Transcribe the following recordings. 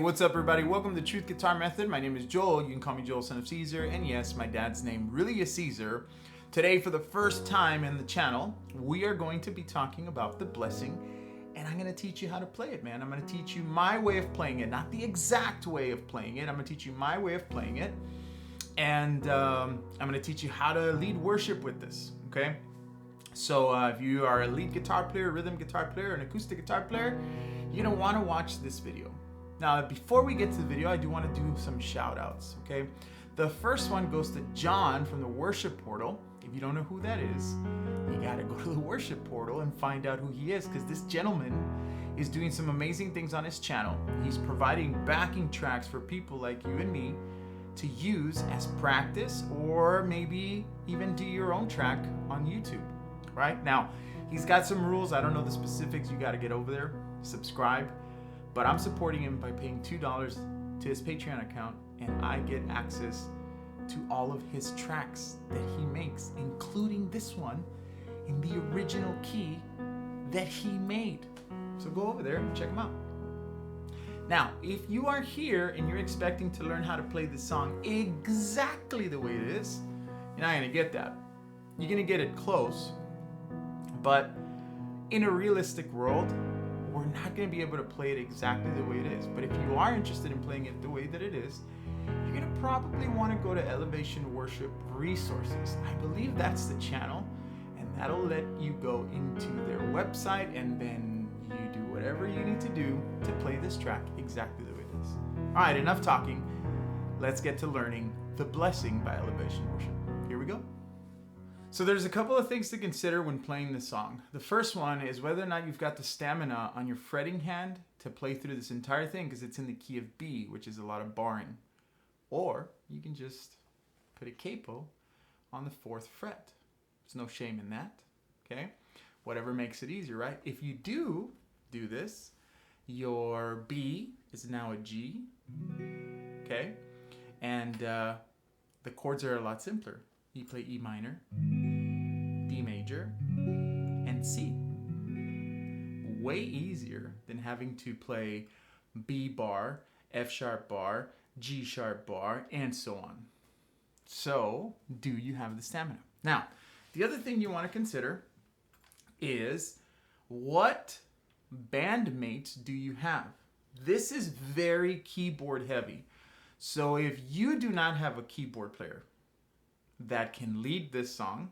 what's up everybody? Welcome to Truth Guitar Method. My name is Joel. You can call me Joel, son of Caesar. And yes, my dad's name really is Caesar. Today, for the first time in the channel, we are going to be talking about the blessing. And I'm going to teach you how to play it, man. I'm going to teach you my way of playing it. Not the exact way of playing it. I'm going to teach you my way of playing it. And I'm going to teach you how to lead worship with this, okay? So if you are a lead guitar player, rhythm guitar player, an acoustic guitar player, you're going to want to watch this video. Now, before we get to the video, I do want to do some shout outs, okay? The first one goes to John from the worship portal. If you don't know who that is, you got to go to the worship portal and find out who he is, because this gentleman is doing some amazing things on his channel. He's providing backing tracks for people like you and me to use as practice, or maybe even do your own track on YouTube, right? Now, he's got some rules. I don't know the specifics. You got to get over there, subscribe. But I'm supporting him by paying $2 to his Patreon account, and I get access to all of his tracks that he makes, including this one in the original key that he made. So go over there and check him out. Now, if you are here and you're expecting to learn how to play this song exactly the way it is, you're not gonna get that. You're gonna get it close, but in a realistic world, we're not going to be able to play it exactly the way it is. But if you are interested in playing it the way that it is, you're going to probably want to go to Elevation Worship Resources. I believe that's the channel, and that'll let you go into their website, and then you do whatever you need to do to play this track exactly the way it is. All right, enough talking. Let's get to learning The Blessing by Elevation Worship. Here we go. So there's a couple of things to consider when playing this song. The first one is whether or not you've got the stamina on your fretting hand to play through this entire thing, because it's in the key of B, which is a lot of barring. Or you can just put a capo on the 4th fret. There's no shame in that, okay? Whatever makes it easier, right? If you do this, your B is now a G, okay? And the chords are a lot simpler. You play E minor, D major, and C. Way easier than having to play B bar, F sharp bar, G sharp bar, and so on. So, do you have the stamina? Now, the other thing you want to consider is what bandmates do you have? This is very keyboard heavy. So if you do not have a keyboard player that can lead this song,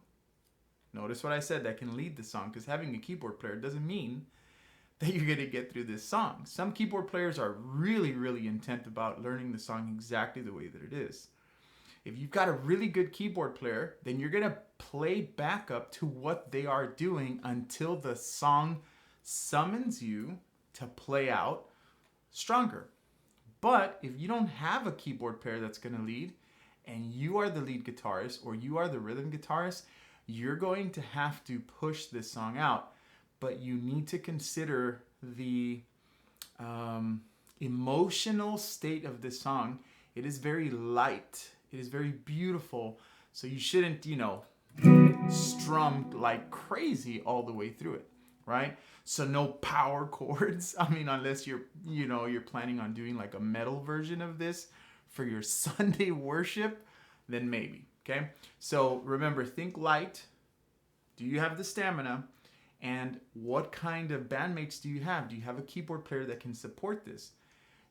notice what I said, that can lead the song, because having a keyboard player doesn't mean that you're going to get through this song. Some keyboard players are really, really intent about learning the song exactly the way that it is. If you've got a really good keyboard player, then you're going to play back up to what they are doing until the song summons you to play out stronger. But if you don't have a keyboard player that's going to lead, and you are the lead guitarist or you are the rhythm guitarist, you're going to have to push this song out. But you need to consider the emotional state of this song. It is very light. It is very beautiful. So you shouldn't, strum like crazy all the way through it, right? So no power chords. I mean, unless you're planning on doing like a metal version of this for your Sunday worship, then maybe, okay? So remember, think light. Do you have the stamina? And what kind of bandmates do you have? Do you have a keyboard player that can support this?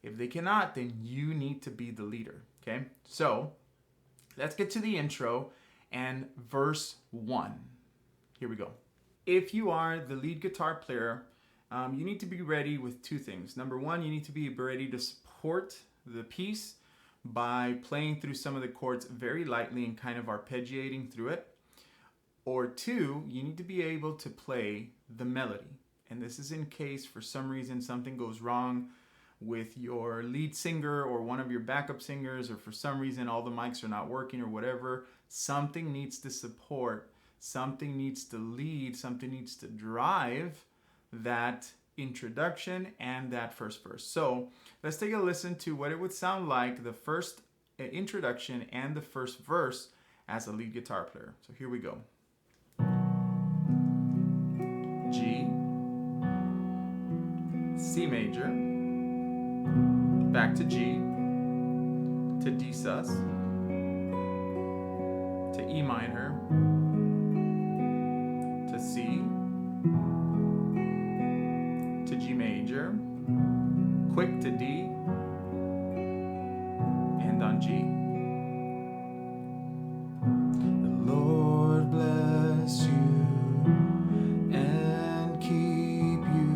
If they cannot, then you need to be the leader, okay? So let's get to the intro and verse 1. Here we go. If you are the lead guitar player, you need to be ready with two things. Number one, you need to be ready to support the piece by playing through some of the chords very lightly and kind of arpeggiating through it. Or two, you need to be able to play the melody. And this is in case for some reason something goes wrong with your lead singer or one of your backup singers, or for some reason all the mics are not working or whatever. Something needs to support, something needs to lead, something needs to drive that introduction and that first verse. So let's take a listen to what it would sound like, the first introduction and the first verse as a lead guitar player. So here we go. G, C major, back to G, to D sus, to E minor, to C, to G major, quick to D, and on G. The Lord bless you and keep you,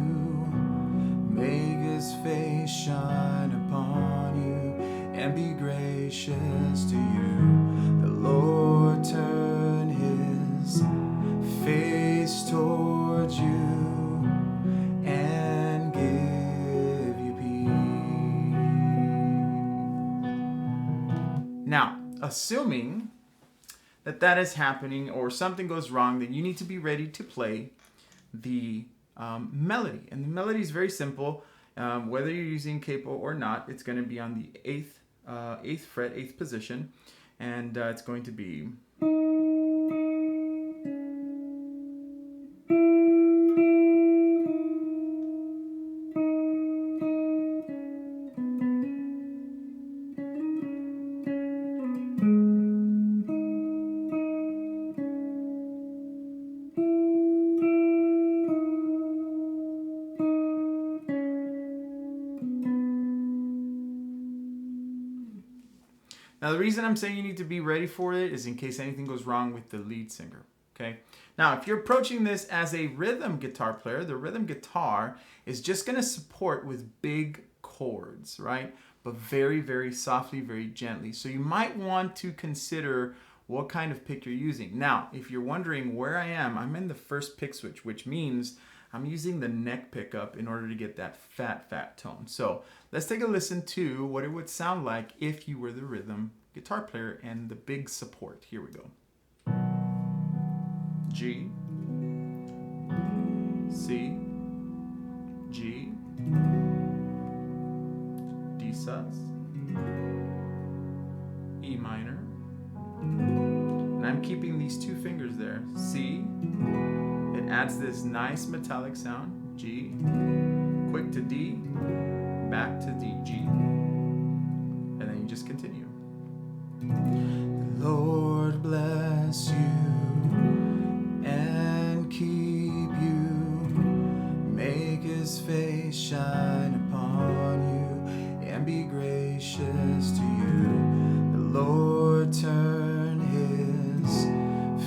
make his face shine upon you and be gracious to you. The Lord turn his face towards you and give you peace. Now, assuming that is happening or something goes wrong, then you need to be ready to play the melody. And the melody is very simple. Whether you're using capo or not, it's going to be on the 8th fret, 8th position, and it's going to be. Now, the reason I'm saying you need to be ready for it is in case anything goes wrong with the lead singer, okay? Now, if you're approaching this as a rhythm guitar player, the rhythm guitar is just going to support with big chords, right? But very, very softly, very gently. So you might want to consider what kind of pick you're using. Now, if you're wondering where I am, I'm in the first pick switch, which means I'm using the neck pickup in order to get that fat tone. So let's take a listen to what it would sound like if you were the rhythm guitar player and the big support. Here we go. G, C, G, D sus, E minor, and I'm keeping these two fingers there. C, it adds this nice metallic sound. G, quick to D, back to D, G, and then you just continue. The Lord bless you and keep you, make his face shine upon you and be gracious to you. The Lord turn his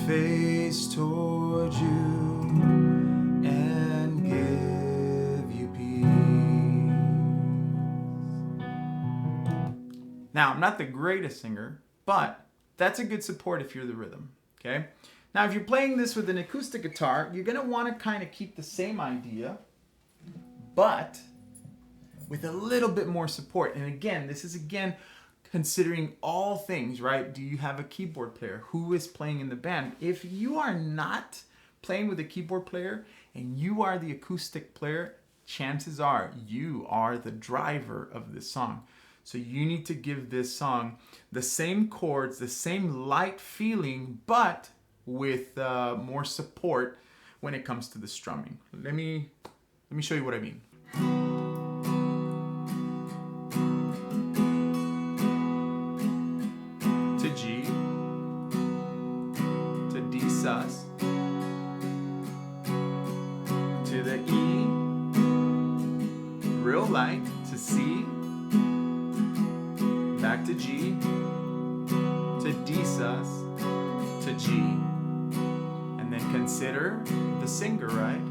face toward you and give you peace. Now, I'm not the greatest singer, but that's a good support if you're the rhythm, okay? Now, if you're playing this with an acoustic guitar, you're going to want to kind of keep the same idea, but with a little bit more support. And again, this is considering all things, right? Do you have a keyboard player? Who is playing in the band? If you are not playing with a keyboard player and you are the acoustic player, chances are you are the driver of this song. So you need to give this song the same chords, the same light feeling, but with more support when it comes to the strumming. Let me show you what I mean. To G, to D sus, to the E, real light, to C, back to G, to D sus, to G, and then consider the singer, right?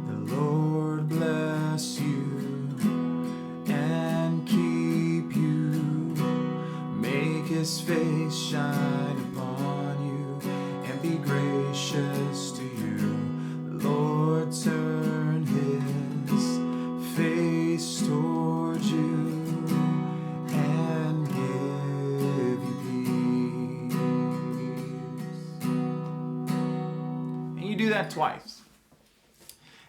The Lord bless you and keep you, make his face shine upon you and be gracious to you. The Lord turn his face towards you and give you peace. And you do that twice.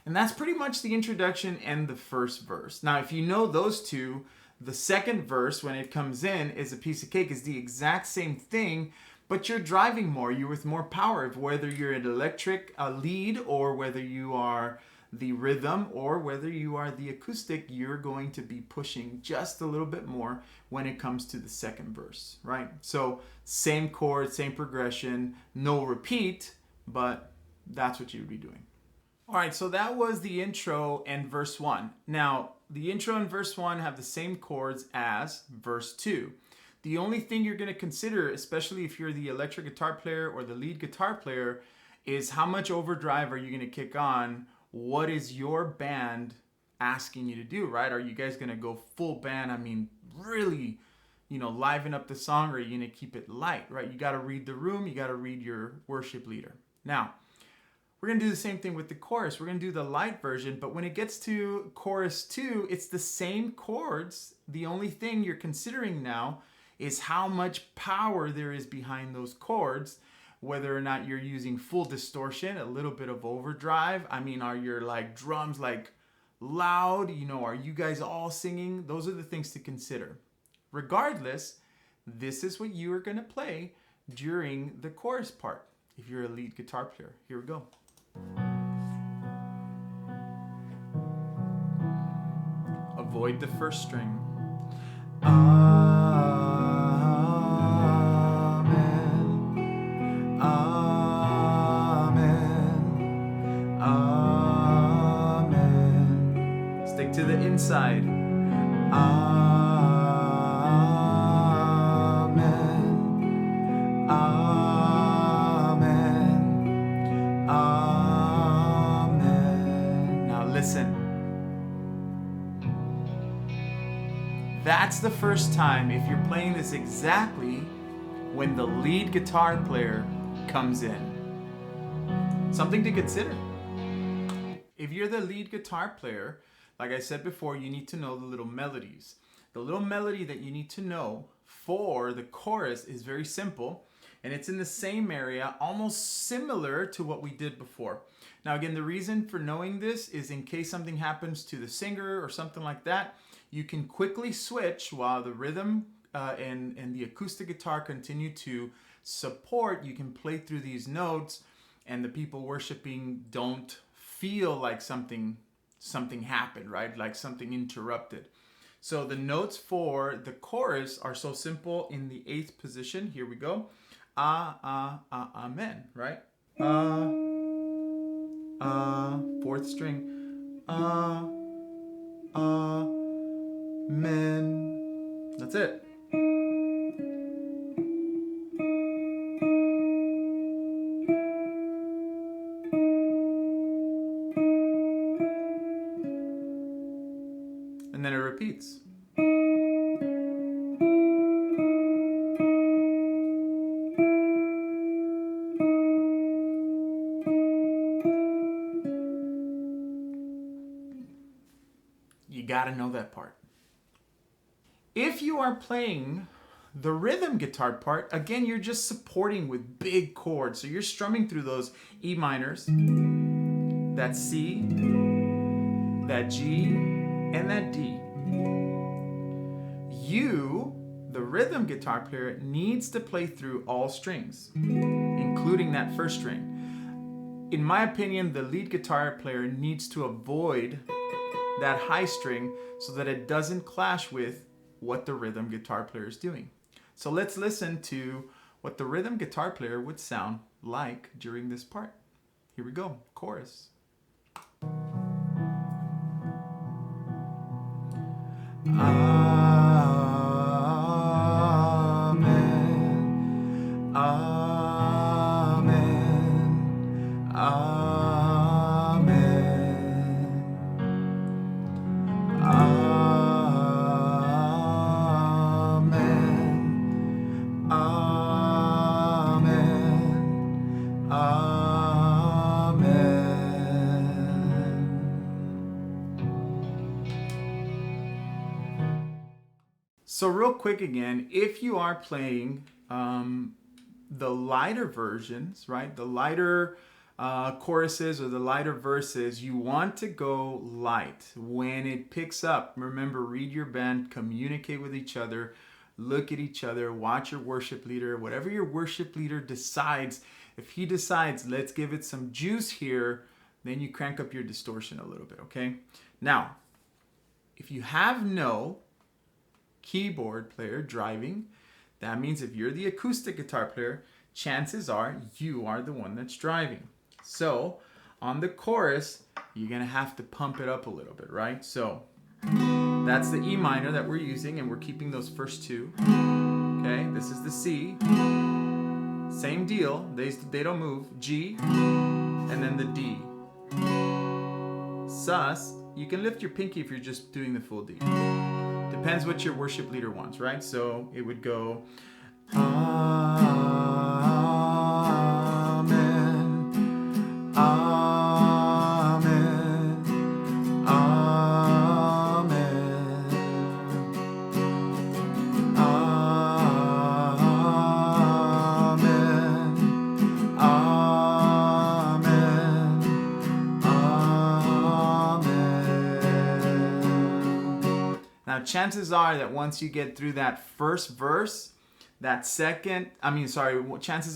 And that's pretty much the introduction and the first verse. Now, if you know those two, the second verse, when it comes in, is a piece of cake. It's the exact same thing, but you're driving more. You're with more power, whether you're an electric lead or whether you are the rhythm, or whether you are the acoustic, you're going to be pushing just a little bit more when it comes to the second verse, right? So same chord, same progression, no repeat, but that's what you would be doing. All right, so that was the intro and verse 1. Now, the intro and verse 1 have the same chords as verse 2. The only thing you're going to consider, especially if you're the electric guitar player or the lead guitar player, is how much overdrive are you going to kick on? What is your band asking you to do, right? Are you guys going to go full band? I mean, really, liven up the song, or are you going to keep it light, right? You got to read the room. You got to read your worship leader. Now, we're going to do the same thing with the chorus. We're going to do the light version, but when it gets to chorus 2, it's the same chords. The only thing you're considering now is how much power there is behind those chords, whether or not you're using full distortion, a little bit of overdrive. I mean, are your drums loud? Are you guys all singing? Those are the things to consider. Regardless, this is what you are going to play during the chorus part if you're a lead guitar player. Here we go. Avoid the first string. Amen. Amen. Amen. Stick to the inside. Amen. Amen. Amen. Now listen. That's the first time, if you're playing this exactly, when the lead guitar player comes in. Something to consider. If you're the lead guitar player, like I said before, you need to know the little melodies. The little melody that you need to know for the chorus is very simple, and it's in the same area, almost similar to what we did before. Now again, the reason for knowing this is in case something happens to the singer or something like that, you can quickly switch while the rhythm and the acoustic guitar continue to support. You can play through these notes, and the people worshiping don't feel like something happened, right? Like something interrupted. So the notes for the chorus are so simple in the 8th position. Here we go. Amen, right? 4th string. Amen. That's it. And then it repeats. You gotta know that part. If you are playing the rhythm guitar part, again, you're just supporting with big chords. So you're strumming through those E minors, that C, that G, and that D. You, the rhythm guitar player, needs to play through all strings, including that first string. In my opinion, the lead guitar player needs to avoid that high string so that it doesn't clash with what the rhythm guitar player is doing. So let's listen to what the rhythm guitar player would sound like during this part. Here we go, chorus. Amen. Amen. Amen. Amen. Amen. Amen. So real quick again, if you are playing the lighter versions, right? The lighter choruses or the lighter verses, you want to go light. When it picks up, remember, read your band, communicate with each other, look at each other, watch your worship leader. Whatever your worship leader decides, if he decides, let's give it some juice here, then you crank up your distortion a little bit, okay? Now, if you have no keyboard player driving, that means if you're the acoustic guitar player, chances are you are the one that's driving. So on the chorus, you're gonna have to pump it up a little bit, right? So that's the E minor that we're using, and we're keeping those first two. Okay, this is the C. Same deal, they don't move. G, and then the D. Sus, you can lift your pinky if you're just doing the full D. Depends what your worship leader wants, right? So it would go Amen, Amen, Amen, Amen, Amen, Amen. Now chances are that once you get through that first verse, chances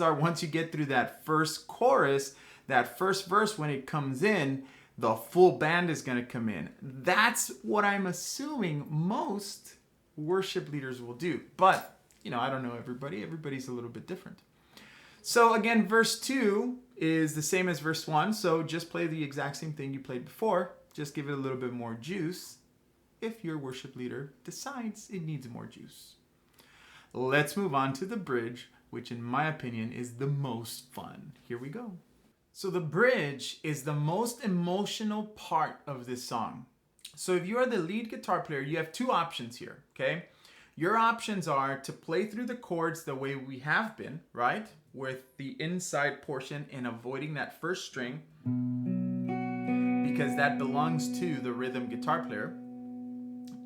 are once you get through that first chorus, that first verse, when it comes in, the full band is going to come in. That's what I'm assuming most worship leaders will do. But, I don't know everybody. Everybody's a little bit different. So again, verse 2 is the same as verse 1. So just play the exact same thing you played before. Just give it a little bit more juice if your worship leader decides it needs more juice. Let's move on to the bridge, which in my opinion is the most fun. Here we go. So the bridge is the most emotional part of this song. So if you are the lead guitar player, you have two options here, okay? Your options are to play through the chords the way we have been, right? With the inside portion and avoiding that first string, because that belongs to the rhythm guitar player.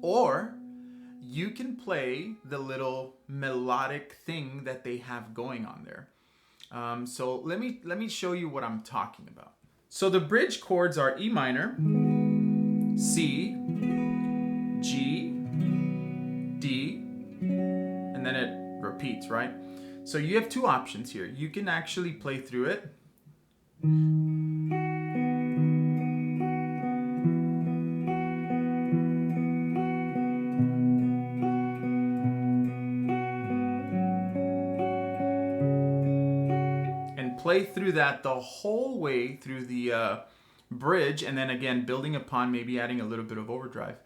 Or you can play the little melodic thing that they have going on there. So let me show you what I'm talking about. So the bridge chords are E minor, C, G, D, and then it repeats, right? So you have two options here. You can actually play through it. Play through that the whole way through the bridge, and then again building upon, maybe adding a little bit of overdrive.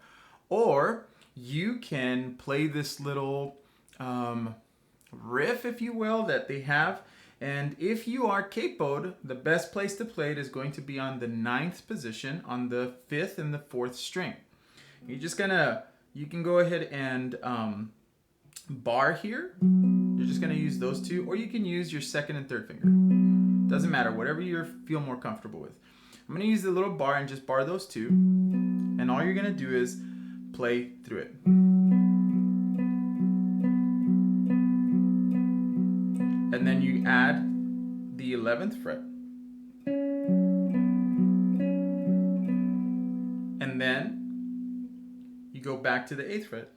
Or you can play this little riff, if you will, that they have. And if you are capoed, the best place to play it is going to be on the 9th position on the 5th and the 4th string. You can go ahead and bar here. You're just gonna use those two, or you can use your 2nd and 3rd finger. Doesn't matter, whatever you feel more comfortable with. I'm gonna use the little bar and just bar those two, and all you're gonna do is play through it. And then you add the 11th fret. And then you go back to the 8th fret.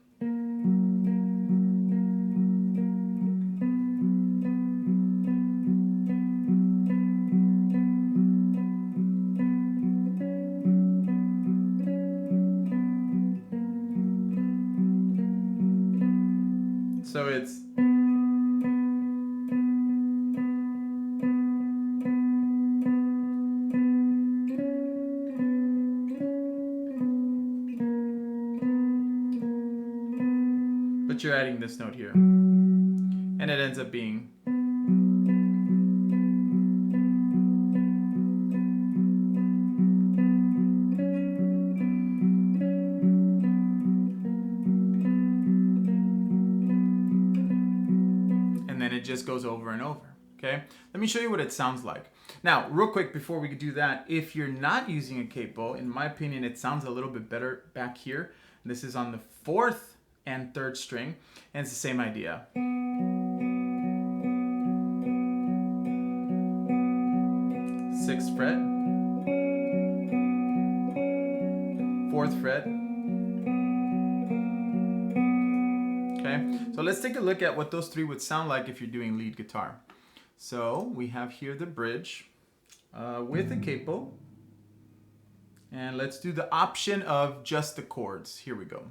So it's but you're adding this note here, and it ends up being it just goes over and over. Okay, let me show you what it sounds like. Now, real quick before we do that, if you're not using a capo, in my opinion, it sounds a little bit better back here. This is on the 4th and 3rd string, and it's the same idea. 6th fret, 4th fret. Okay, so let's take a look at what those three would sound like if you're doing lead guitar. So we have here the bridge with the capo. And let's do the option of just the chords. Here we go.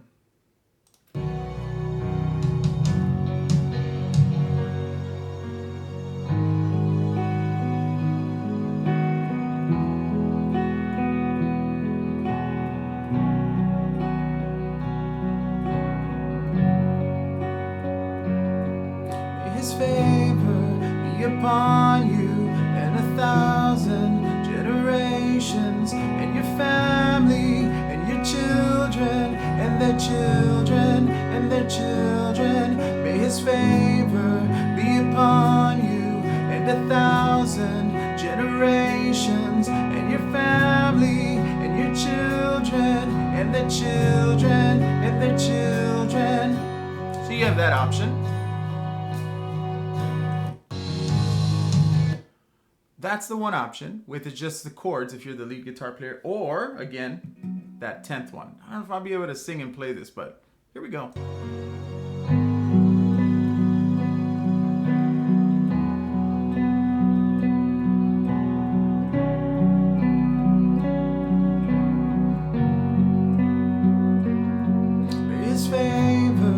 His favor be upon you and 1,000 generations, and your family and your children and their children and their children. May his favor be upon you and 1,000 generations, and your family and your children and their children and their children. So you have that option. That's the one option with just the chords if you're the lead guitar player, or again, that 10th one. I don't know if I'll be able to sing and play this, but here we go. May his favor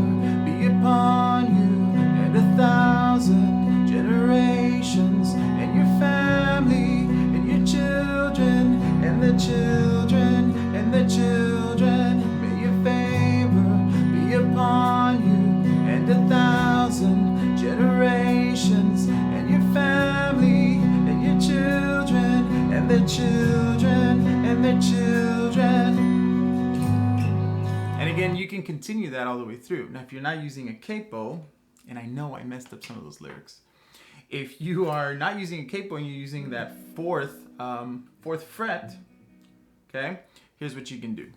be upon you and 1,000 generations, and your family and your children and the children and the children. May your favor be upon you and 1,000 generations, and your family and your children and the children and the children. And again, you can continue that all the way through. Now, if you're not using a capo, and I know I messed up some of those lyrics. If you are not using a capo and you're using that fourth fret, okay, here's what you can do.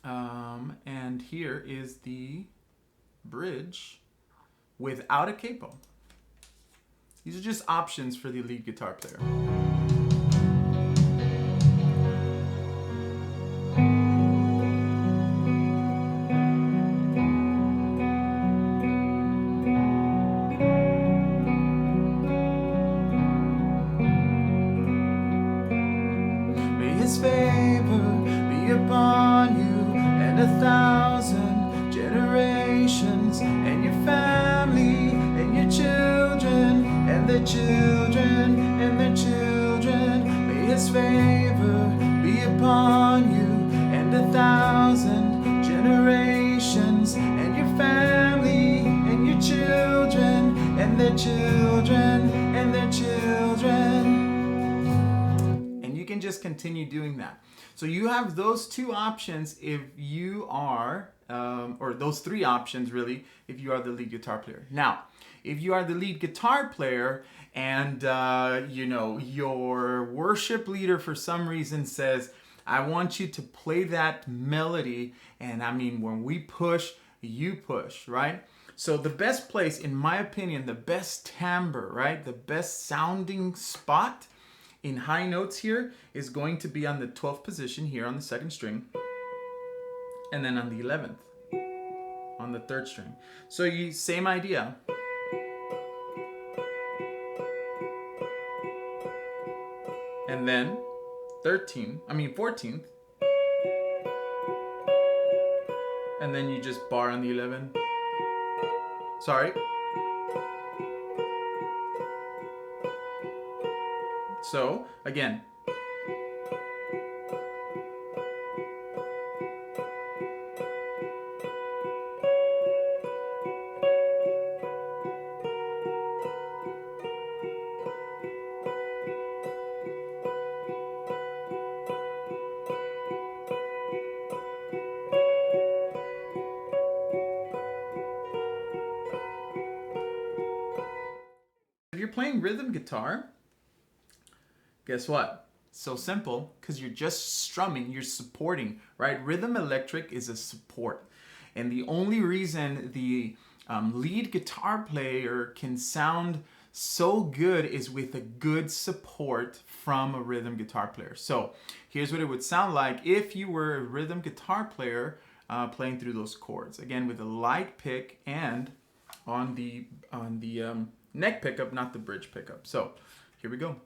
And here is the bridge without a capo. These are just options for the lead guitar player. His favor be upon you and 1,000 generations, and your family and your children and their children and their children. May his favor be upon you and 1,000 generations, and your family and your children and their children and their children. You can just continue doing that. So you have those two options if you are, or those three options really, if you are the lead guitar player. Now, if you are the lead guitar player and you know, your worship leader for some reason says, I want you to play that melody, and I mean, when we push, you push, right? So the best place, in my opinion, the best timbre, right? The best sounding spot in high notes here is going to be on the 12th position here on the 2nd string, and then on the 11th on the 3rd string. So you same idea. And then 14th, and then you just bar on the 11. Sorry. So, again. If you're playing rhythm guitar, guess what? So simple, because you're just strumming, you're supporting, right? Rhythm electric is a support. And the only reason the lead guitar player can sound so good is with a good support from a rhythm guitar player. So here's what it would sound like if you were a rhythm guitar player playing through those chords. Again, with a light pick and on the neck pickup, not the bridge pickup. So here we go.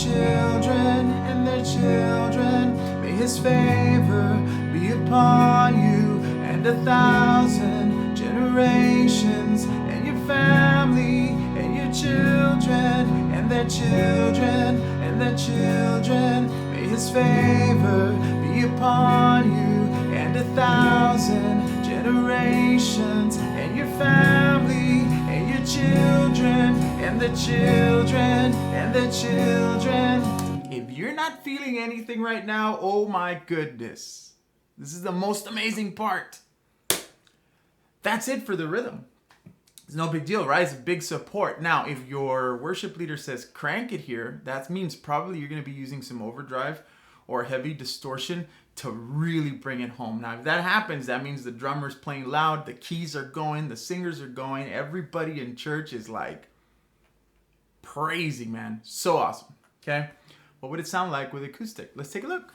children and their children. May his favor be upon you and 1,000 generations, and your family and your children and their children and their children. May his favor be upon you and 1,000 generations, and your family and your children and the children and the children. If you're not feeling anything right now, oh my goodness, this is the most amazing part. That's it for the rhythm. It's no big deal, right? It's a big support. Now, if your worship leader says crank it here, that means probably you're going to be using some overdrive or heavy distortion to really bring it home. Now, if that happens, that means the drummer's playing loud, the keys are going, the singers are going, everybody in church is like praising, man. So awesome. Okay? What would it sound like with acoustic? Let's take a look.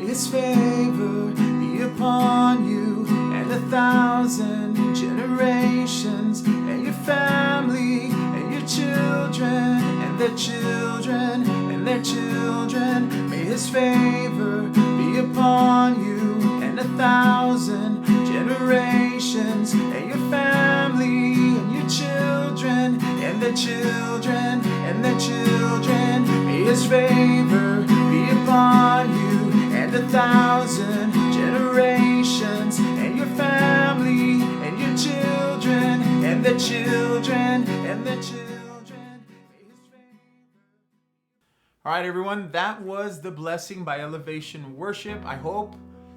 His favor be upon you and 1,000 generations, and your family and your children and their children and their children. May his favor be upon you and 1,000 generations, and your family and your children and their children and their children. May his favor be upon you and 1,000 generations, and your family and your children and the children and the children. All right, everyone, that was The Blessing by Elevation Worship. I hope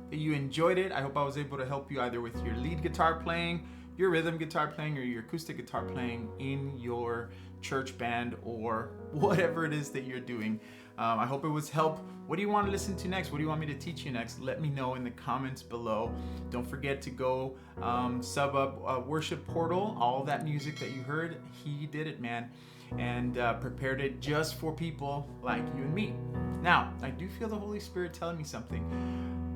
that you enjoyed it. I hope I was able to help you either with your lead guitar playing, your rhythm guitar playing, or your acoustic guitar playing in your church band or whatever it is that you're doing. I hope it was help. What do you want to listen to next? What do you want me to teach you next? Let me know in the comments below. Don't forget to go sub up Worship Portal. All that music that you heard, he did it, man, and prepared it just for people like you and me. Now, I do feel the Holy Spirit telling me something.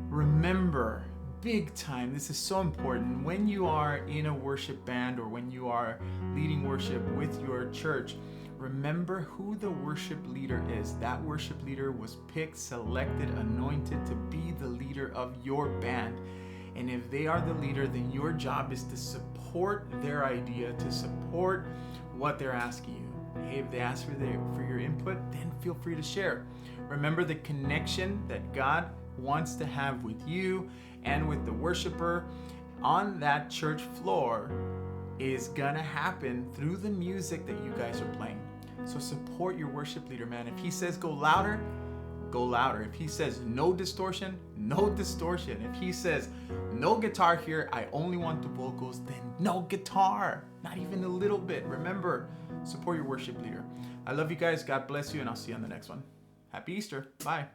Remember, big time, this is so important. When you are in a worship band or when you are leading worship with your church, remember who the worship leader is. That worship leader was picked, selected, anointed to be the leader of your band. And if they are the leader, then your job is to support their idea, to support what they're asking you. Hey, if they ask for your input, then feel free to share. Remember the connection that God wants to have with you and with the worshiper on that church floor is gonna happen through the music that you guys are playing. So support your worship leader, man. If he says go louder, go louder. If he says no distortion, no distortion. If he says no guitar here, I only want the vocals, then no guitar, not even a little bit. Remember, support your worship leader. I love you guys. God bless you, and I'll see you on the next one. Happy Easter. Bye.